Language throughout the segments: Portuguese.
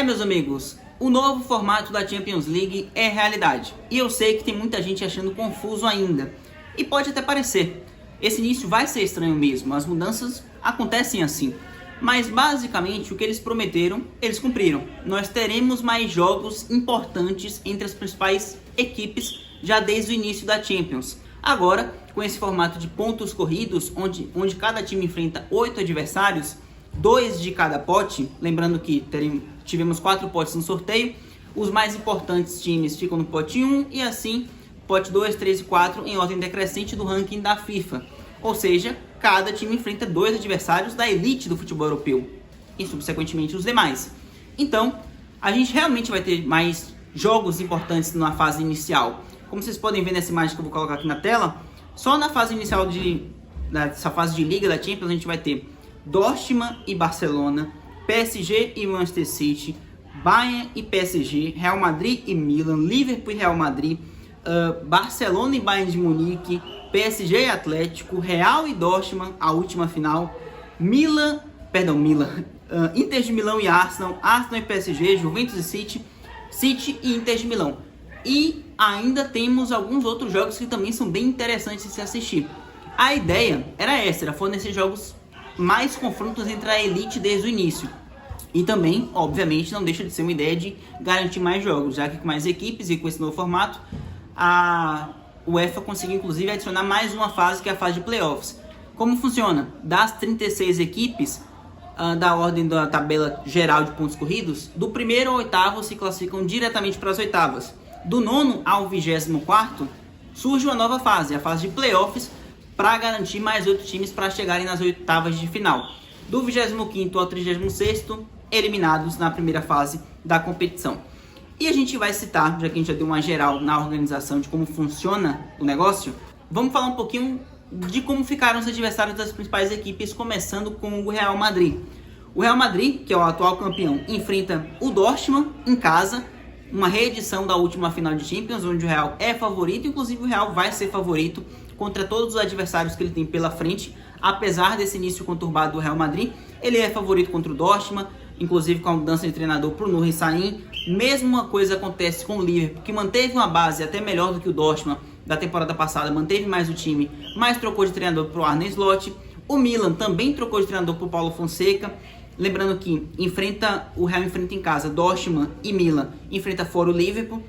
Meus amigos, o novo formato da Champions League é realidade. E eu sei que tem muita gente achando confuso ainda. E pode até parecer. Esse início vai ser estranho mesmo, as mudanças acontecem assim. Mas basicamente o que eles prometeram, eles cumpriram. Nós teremos mais jogos importantes entre as principais equipes já desde o início da Champions. Agora, com esse formato de pontos corridos, onde cada time enfrenta 8 adversários, 2 de cada pote, lembrando que tivemos 4 potes no sorteio, os mais importantes times ficam no pote 1 e assim, pote 2, 3 e 4 em ordem decrescente do ranking da FIFA. Ou seja, cada time enfrenta 2 adversários da elite do futebol europeu e subsequentemente os demais. Então, a gente realmente vai ter mais jogos importantes na fase inicial. Como vocês podem ver nessa imagem que eu vou colocar aqui na tela, só na fase inicial dessa fase de Liga da Champions a gente vai ter Dortmund e Barcelona, PSG e Manchester City, Bayern e PSG, Real Madrid e Milan, Liverpool e Real Madrid, Barcelona e Bayern de Munique, PSG e Atlético, Real e Dortmund, a última final, Inter de Milão e Arsenal, Arsenal e PSG, Juventus e City, City e Inter de Milão. E ainda temos alguns outros jogos que também são bem interessantes de se assistir. A ideia era fornecer jogos mais confrontos entre a elite desde o início. E também, obviamente, não deixa de ser uma ideia de garantir mais jogos, já que com mais equipes e com esse novo formato, a UEFA conseguiu inclusive adicionar mais uma fase, que é a fase de playoffs. Como funciona? Das 36 equipes, da ordem da tabela geral de pontos corridos, do primeiro ao oitavo se classificam diretamente para as oitavas. Do 9º ao 24º surge uma nova fase, a fase de playoffs, para garantir mais 8 times para chegarem nas oitavas de final. Do 25º ao 36º, eliminados na primeira fase da competição. E a gente vai citar, já que a gente já deu uma geral na organização de como funciona o negócio, vamos falar um pouquinho de como ficaram os adversários das principais equipes, começando com o Real Madrid. O Real Madrid, que é o atual campeão, enfrenta o Dortmund em casa, uma reedição da última final de Champions, onde o Real é favorito, inclusive o Real vai ser favorito contra todos os adversários que ele tem pela frente. Apesar desse início conturbado do Real Madrid, ele é favorito contra o Dortmund, inclusive com a mudança de treinador para o Nuri Sahin. Mesma coisa acontece com o Liverpool, que manteve uma base até melhor do que o Dortmund da temporada passada, manteve mais o time, mas trocou de treinador para o Arne Slot. O Milan também trocou de treinador para o Paulo Fonseca. Lembrando que o Real enfrenta em casa Dortmund e Milan, enfrenta fora o Liverpool,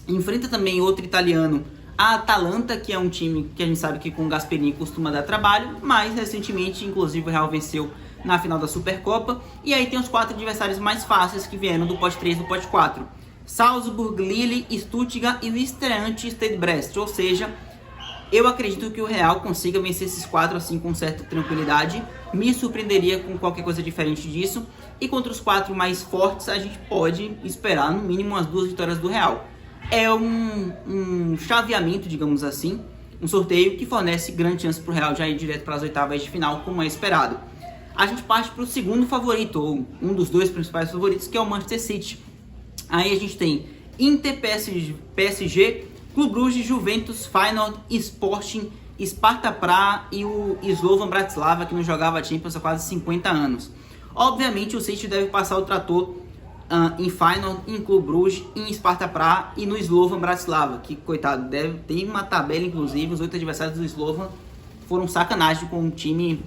enfrenta também outro italiano, a Atalanta, que é um time que a gente sabe que com o Gasperini costuma dar trabalho, mas recentemente, inclusive, o Real venceu na final da Supercopa. E aí tem os 4 adversários mais fáceis que vieram do pote 3 e do pote 4. Salzburg, Lille, Stuttgart e o estreante Stade Brest. Ou seja, eu acredito que o Real consiga vencer esses 4 assim com certa tranquilidade. Me surpreenderia com qualquer coisa diferente disso. E contra os 4 mais fortes, a gente pode esperar no mínimo as 2 vitórias do Real. É um chaveamento, digamos assim, um sorteio que fornece grande chance para o Real já ir direto para as oitavas de final, como é esperado. A gente parte para o segundo favorito, ou um dos 2 principais favoritos, que é o Manchester City. Aí a gente tem Inter, PSG, Clube Brugge, Juventus, Feyenoord, Sporting, Sparta Praha e o Slovan Bratislava, que não jogava Champions há quase 50 anos. Obviamente o City deve passar o trator em Feyenoord, em Clube Brugge, em Sparta Praha e no Slovan Bratislava, que, coitado, tem uma tabela, inclusive, os 8 adversários do Slovan foram sacanagem com um time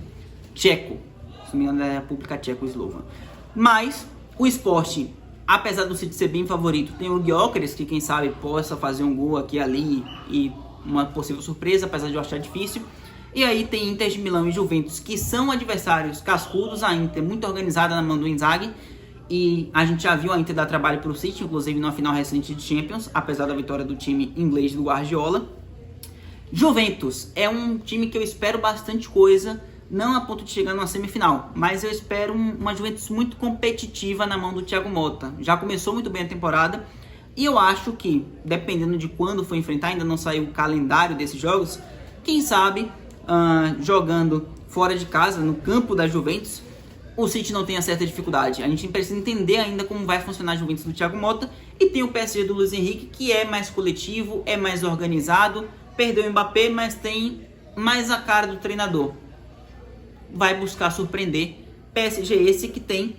tcheco, se não me engano é a República Tcheca, o Slovan. Mas o Sporting, apesar do City ser bem favorito, tem o Gyökeres, que quem sabe possa fazer um gol aqui e ali e uma possível surpresa, apesar de eu achar difícil. E aí tem Inter de Milão e Juventus, que são adversários cascudos, a Inter muito organizada na mão do Inzaghi. E a gente já viu a Inter dar trabalho para o City, inclusive na final recente de Champions, apesar da vitória do time inglês do Guardiola. Juventus é um time que eu espero bastante coisa, não a ponto de chegar numa semifinal, mas eu espero uma Juventus muito competitiva na mão do Thiago Motta. Já começou muito bem a temporada e eu acho que, dependendo de quando for enfrentar, ainda não saiu o calendário desses jogos, quem sabe jogando fora de casa, no campo da Juventus, o City não tenha certa dificuldade. A gente precisa entender ainda como vai funcionar a Juventus do Thiago Motta. E tem o PSG do Luiz Henrique, que é mais coletivo, é mais organizado, perdeu o Mbappé, mas tem mais a cara do treinador. Vai buscar surpreender. PSG esse que tem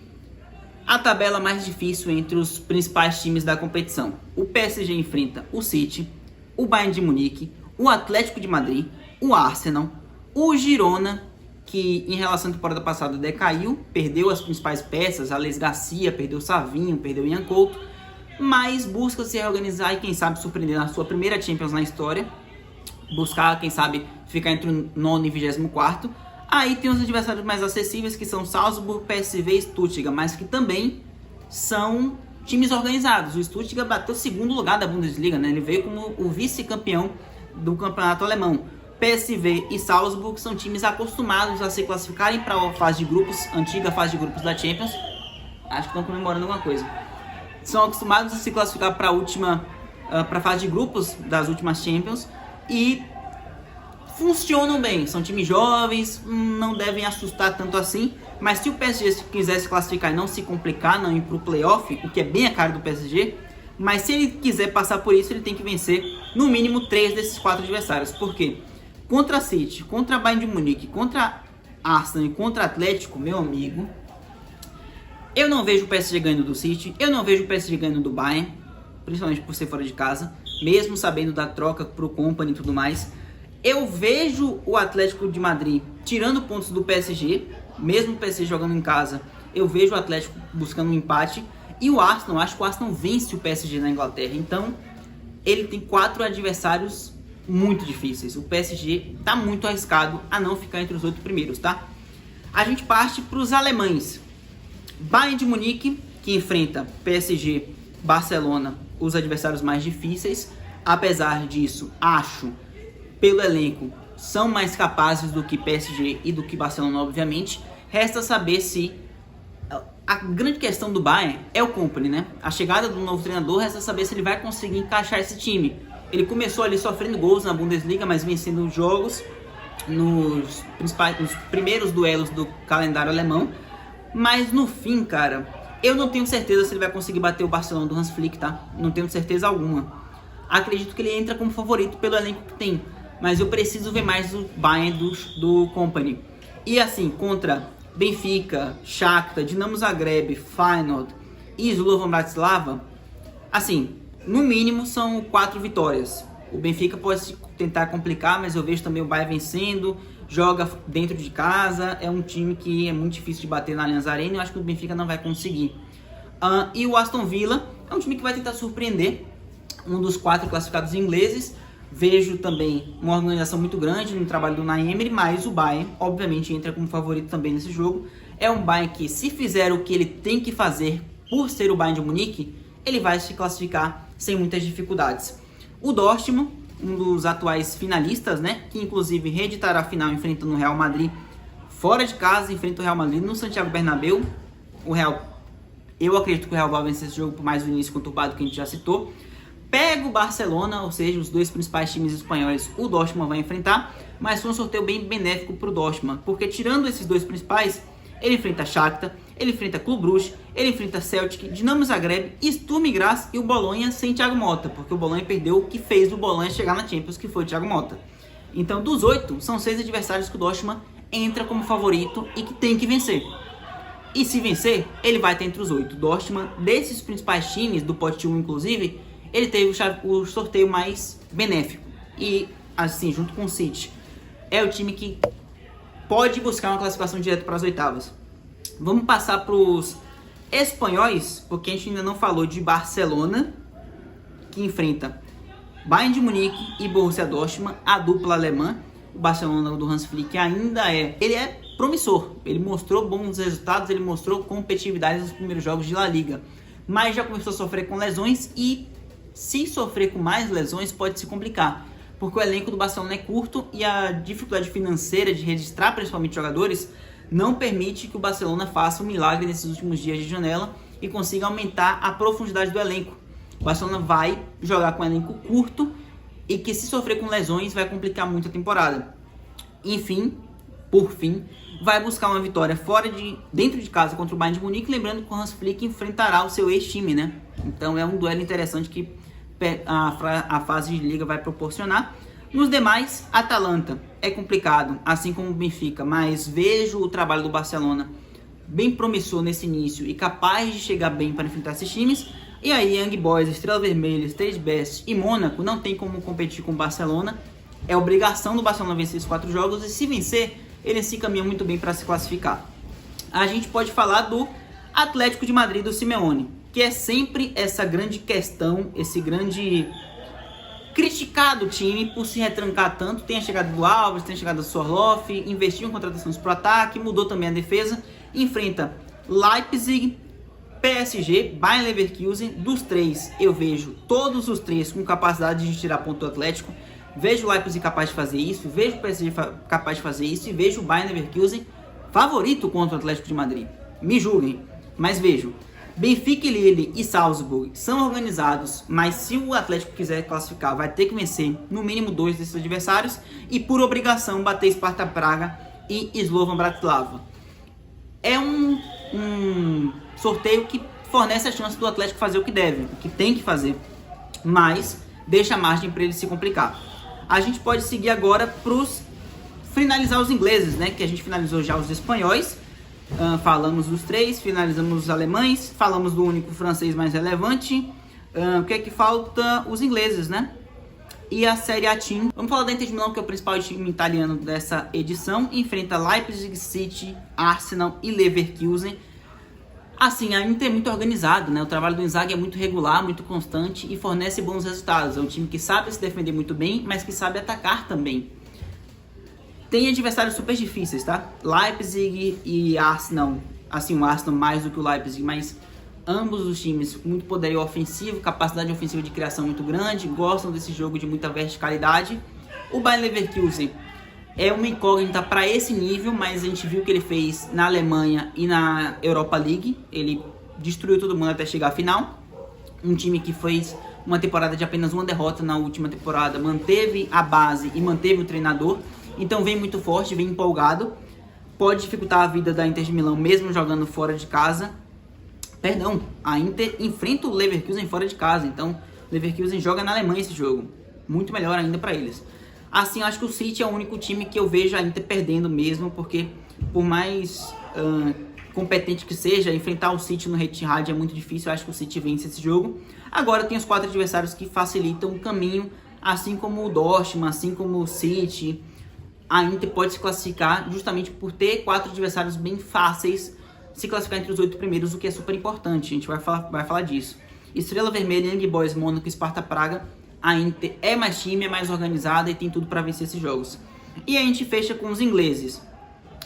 A tabela mais difícil entre os principais times da competição. O PSG enfrenta o City, o Bayern de Munique, o Atlético de Madrid, o Arsenal, o Girona, que em relação à temporada passada decaiu, perdeu as principais peças, Alex Garcia, perdeu Savinho, perdeu Ian Couto, mas busca se reorganizar e quem sabe surpreender na sua primeira Champions na história, buscar quem sabe ficar entre o 9º e 24º. Aí tem os adversários mais acessíveis, que são Salzburg, PSV e Stuttgart, mas que também são times organizados. O Stuttgart bateu o 2º lugar da Bundesliga, né? Ele veio como o vice-campeão do campeonato alemão. PSV e Salzburg são times acostumados a se classificarem para a fase de grupos, antiga fase de grupos da Champions. Acho que estão comemorando alguma coisa. São acostumados a se classificar para a fase de grupos das últimas Champions e funcionam bem, são times jovens, não devem assustar tanto assim, mas se o PSG quiser se classificar e não se complicar, não ir para o playoff, o que é bem a cara do PSG, mas se ele quiser passar por isso, ele tem que vencer no mínimo 3 desses 4 adversários. Por quê? Contra City, contra Bayern de Munique, contra Arsenal e contra Atlético, meu amigo, eu não vejo o PSG ganhando do City, eu não vejo o PSG ganhando do Bayern, principalmente por ser fora de casa, mesmo sabendo da troca pro Kompany e tudo mais. Eu vejo o Atlético de Madrid tirando pontos do PSG, mesmo o PSG jogando em casa, eu vejo o Atlético buscando um empate. E o Arsenal, acho que o Arsenal vence o PSG na Inglaterra. Então, ele tem 4 adversários muito difíceis. O PSG está muito arriscado a não ficar entre os 8 primeiros, tá? A gente parte para os alemães. Bayern de Munique, que enfrenta PSG, Barcelona, os adversários mais difíceis. Apesar disso, acho, pelo elenco, são mais capazes do que PSG e do que Barcelona, obviamente. Resta saber se... A grande questão do Bayern é o Kompany, né? A chegada do novo treinador, resta saber se ele vai conseguir encaixar esse time. Ele começou ali sofrendo gols na Bundesliga, mas vencendo jogos nos primeiros duelos do calendário alemão. Mas no fim, cara, eu não tenho certeza se ele vai conseguir bater o Barcelona do Hans Flick, tá? Não tenho certeza alguma. Acredito que ele entra como favorito pelo elenco que tem, mas eu preciso ver mais o Bayern do Kompany. E assim, contra Benfica, Shakhtar, Dinamo Zagreb, Feyenoord e Slovan Bratislava, assim, no mínimo são 4 vitórias. O Benfica pode tentar complicar, mas eu vejo também o Bayern vencendo, joga dentro de casa, é um time que é muito difícil de bater na Allianz Arena, eu acho que o Benfica não vai conseguir. E o Aston Villa é um time que vai tentar surpreender, um dos 4 classificados ingleses. Vejo também uma organização muito grande no trabalho do Unai Emery, mas o Bayern, obviamente, entra como favorito também nesse jogo. É um Bayern que, se fizer o que ele tem que fazer por ser o Bayern de Munique, ele vai se classificar sem muitas dificuldades. O Dortmund, um dos atuais finalistas, né, que inclusive reeditará a final enfrentando o Real Madrid fora de casa, enfrenta o Real Madrid no Santiago Bernabéu. Eu acredito que o Real vai vencer esse jogo, por mais o início conturbado que a gente já citou. Pega o Barcelona, ou seja, os 2 principais times espanhóis, o Dortmund vai enfrentar, mas foi um sorteio bem benéfico para o Dortmund, porque tirando esses 2 principais, ele enfrenta Shakhtar, ele enfrenta Clube Brugge, ele enfrenta Celtic, Dinamo Zagreb, Sturm Graz e o Bolonha sem Thiago Motta, porque o Bolonha perdeu o que fez o Bolonha chegar na Champions, que foi o Thiago Motta. Então, dos 8, são 6 adversários que o Dortmund entra como favorito e que tem que vencer. E se vencer, ele vai estar entre os 8. O Dortmund, desses principais times, do pote 1 inclusive, ele teve o sorteio mais benéfico. E, assim, junto com o City, é o time que pode buscar uma classificação direta para as oitavas. Vamos passar para os espanhóis, porque a gente ainda não falou de Barcelona, que enfrenta Bayern de Munique e Borussia Dortmund, a dupla alemã. O Barcelona do Hans Flick ele é promissor. Ele mostrou bons resultados, ele mostrou competitividade nos primeiros jogos de La Liga. Mas já começou a sofrer com lesões e, se sofrer com mais lesões, pode se complicar, porque o elenco do Barcelona é curto e a dificuldade financeira de registrar principalmente jogadores não permite que o Barcelona faça um milagre nesses últimos dias de janela e consiga aumentar a profundidade do elenco. O Barcelona vai jogar com um elenco curto e que, se sofrer com lesões, vai complicar muito a temporada. Enfim, por fim, vai buscar uma vitória dentro de casa contra o Bayern de Munique, lembrando que o Hans Flick enfrentará o seu ex-time, né? Então é um duelo interessante que a fase de liga vai proporcionar. Nos demais, Atalanta é complicado, assim como o Benfica, mas vejo o trabalho do Barcelona bem promissor nesse início e capaz de chegar bem para enfrentar esses times. E aí Young Boys, Estrela Vermelha, Stade Brest e Mônaco não tem como competir com o Barcelona. É obrigação do Barcelona vencer esses 4 jogos e se vencer, ele se caminha muito bem para se classificar. A gente pode falar do Atlético de Madrid do Simeone, que é sempre essa grande questão, esse grande criticado time por se retrancar tanto. Tem a chegada do Alves, tem a chegada do Sorloth, investiu em contratações para o ataque, mudou também a defesa, enfrenta Leipzig, PSG, Bayern Leverkusen. Dos 3, eu vejo todos os 3 com capacidade de tirar ponto do Atlético. Vejo o Leipzig capaz de fazer isso, vejo o PSG capaz de fazer isso e vejo o Bayern Leverkusen favorito contra o Atlético de Madrid. Me julguem, mas vejo. Benfica, Lille e Salzburg são organizados, mas se o Atlético quiser classificar, vai ter que vencer no mínimo 2 desses adversários e por obrigação bater Sparta Praga e Slovan Bratislava. É um sorteio que fornece a chance do Atlético fazer o que deve, o que tem que fazer, mas deixa margem para ele se complicar. A gente pode seguir agora para finalizar os ingleses, né? Que a gente finalizou já os espanhóis. Falamos dos 3, finalizamos os alemães, falamos do único francês mais relevante. O que é que falta? Os ingleses, né? E a Série A Team. Vamos falar da Inter de Milão, que é o principal time italiano dessa edição. Enfrenta Leipzig, City, Arsenal e Leverkusen. Assim, a Inter é muito organizado, né? O trabalho do Inzaghi é muito regular, muito constante e fornece bons resultados. É um time que sabe se defender muito bem, mas que sabe atacar também. Tem adversários super difíceis, tá? Leipzig e Arsenal, assim, o Arsenal mais do que o Leipzig, mas ambos os times com muito poderio ofensivo, capacidade ofensiva de criação muito grande, gostam desse jogo de muita verticalidade. O Bayern Leverkusen é uma incógnita para esse nível, mas a gente viu o que ele fez na Alemanha e na Europa League. Ele destruiu todo mundo até chegar à final. Um time que fez uma temporada de apenas uma derrota na última temporada, manteve a base e manteve o treinador. Então vem muito forte, vem empolgado. Pode dificultar a vida da Inter de Milão mesmo jogando fora de casa. Perdão, a Inter enfrenta o Leverkusen fora de casa. Então o Leverkusen joga na Alemanha esse jogo. Muito melhor ainda para eles. Assim, eu acho que o City é o único time que eu vejo a Inter perdendo mesmo. Porque por mais competente que seja, enfrentar o City no Etihad é muito difícil. Eu acho que o City vence esse jogo. Agora tem os 4 adversários que facilitam o caminho. Assim como o Dortmund, assim como o City. A Inter pode se classificar justamente por ter 4 adversários bem fáceis, se classificar entre os 8 primeiros, o que é super importante. A gente vai falar disso. Estrela Vermelha, Young Boys, Mônaco e Sparta Praga. A Inter é mais time, é mais organizada e tem tudo para vencer esses jogos. E a gente fecha com os ingleses.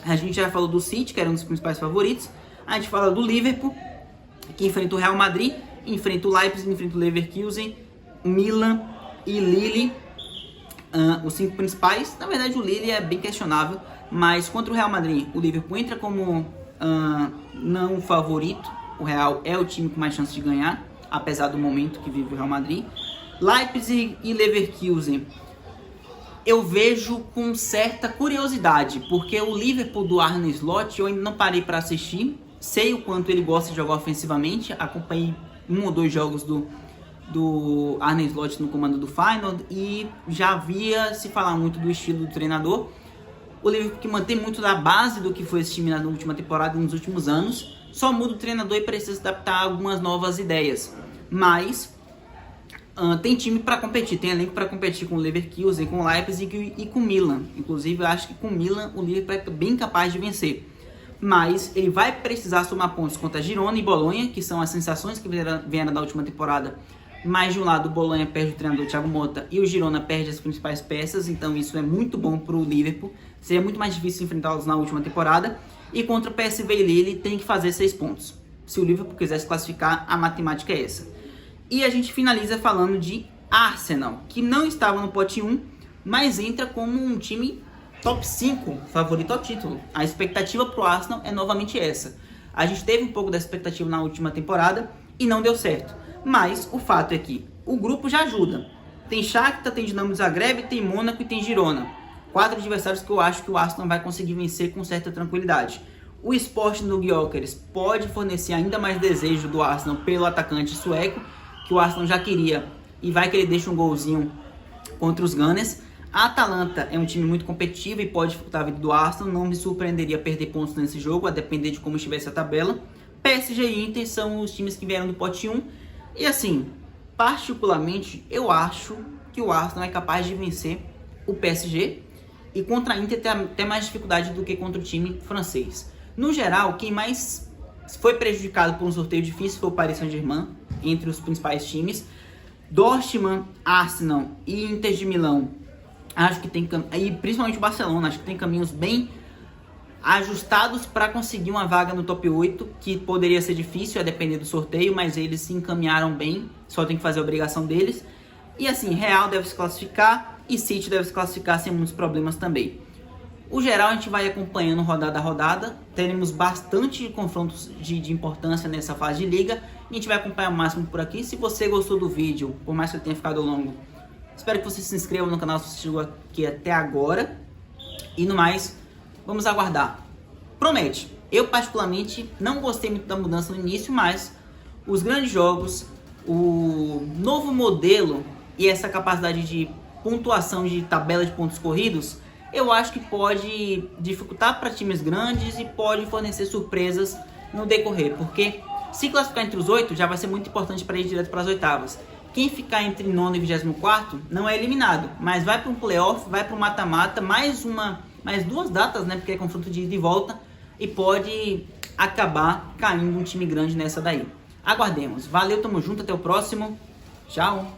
A gente já falou do City, que era um dos principais favoritos. A gente fala do Liverpool, que enfrenta o Real Madrid, enfrenta o Leipzig, enfrenta o Leverkusen, Milan e Lille. Os 5 principais, na verdade o Lille é bem questionável, mas contra o Real Madrid, o Liverpool entra como não favorito. O Real é o time com mais chance de ganhar, apesar do momento que vive o Real Madrid. Leipzig e Leverkusen, eu vejo com certa curiosidade, porque o Liverpool do Arne Slot eu ainda não parei para assistir. Sei o quanto ele gosta de jogar ofensivamente, acompanhei 1 ou 2 jogos do Arne Slot no comando do Feyenoord e já havia se falar muito do estilo do treinador. O Liverpool que mantém muito da base do que foi esse time na última temporada e nos últimos anos, só muda o treinador e precisa se adaptar a algumas novas ideias. Mas tem time para competir, tem elenco para competir com o Leverkusen, com o Leipzig e com o Milan. Inclusive eu acho que com o Milan o Liverpool é bem capaz de vencer. Mas ele vai precisar somar pontos contra Girona e Bolonha, que são as sensações que vieram da última temporada. Mas de um lado o Bolonha perde o treinador Thiago Motta e o Girona perde as principais peças, então isso é muito bom para o Liverpool. Seria muito mais difícil enfrentá-los na última temporada. E contra o PSV e Lille tem que fazer 6 pontos. Se o Liverpool quiser se classificar, a matemática é essa. E a gente finaliza falando de Arsenal, que não estava no pote 1, mas entra como um time top 5 favorito ao título. A expectativa para o Arsenal é novamente essa. A gente teve um pouco dessa expectativa na última temporada e não deu certo. Mas o fato é que o grupo já ajuda. Tem Shakhtar, tem Dinamo Zagreb, tem Mônaco e tem Girona. 4 adversários que eu acho que o Arsenal vai conseguir vencer com certa tranquilidade. O Sporting do Gyökeres pode fornecer ainda mais desejo do Arsenal pelo atacante sueco, que o Arsenal já queria, e vai que ele deixa um golzinho contra os Gunners. A Atalanta é um time muito competitivo e pode dificultar a vida do Arsenal. Não me surpreenderia perder pontos nesse jogo, a depender de como estivesse a tabela. PSG e Inter são os times que vieram do pote 1. E assim, particularmente, eu acho que o Arsenal é capaz de vencer o PSG. E contra a Inter tem até mais dificuldade do que contra o time francês. No geral, quem mais foi prejudicado por um sorteio difícil foi o Paris Saint-Germain, entre os principais times. Dortmund, Arsenal e Inter de Milão, acho que tem, e principalmente o Barcelona, acho que tem caminhos bem ajustados para conseguir uma vaga no top 8, que poderia ser difícil a depender do sorteio, mas eles se encaminharam bem, só tem que fazer a obrigação deles. E assim, Real deve se classificar e City deve se classificar sem muitos problemas também. O geral a gente vai acompanhando rodada a rodada, teremos bastante confrontos de importância nessa fase de liga, e a gente vai acompanhar o máximo por aqui. Se você gostou do vídeo, por mais que ele tenha ficado longo, espero que você se inscreva no canal se você chegou aqui até agora. E no mais, vamos aguardar. Promete. Eu particularmente não gostei muito da mudança no início, mas os grandes jogos, o novo modelo e essa capacidade de pontuação de tabela de pontos corridos, eu acho que pode dificultar para times grandes e pode fornecer surpresas no decorrer, porque se classificar entre os 8 já vai ser muito importante para ir direto para as oitavas. Quem ficar entre 9º e 24º não é eliminado, mas vai para um playoff, vai para um mata-mata, mais 2 datas, né, porque é confronto de ida e volta, e pode acabar caindo um time grande nessa daí. Aguardemos. Valeu, tamo junto, até o próximo. Tchau.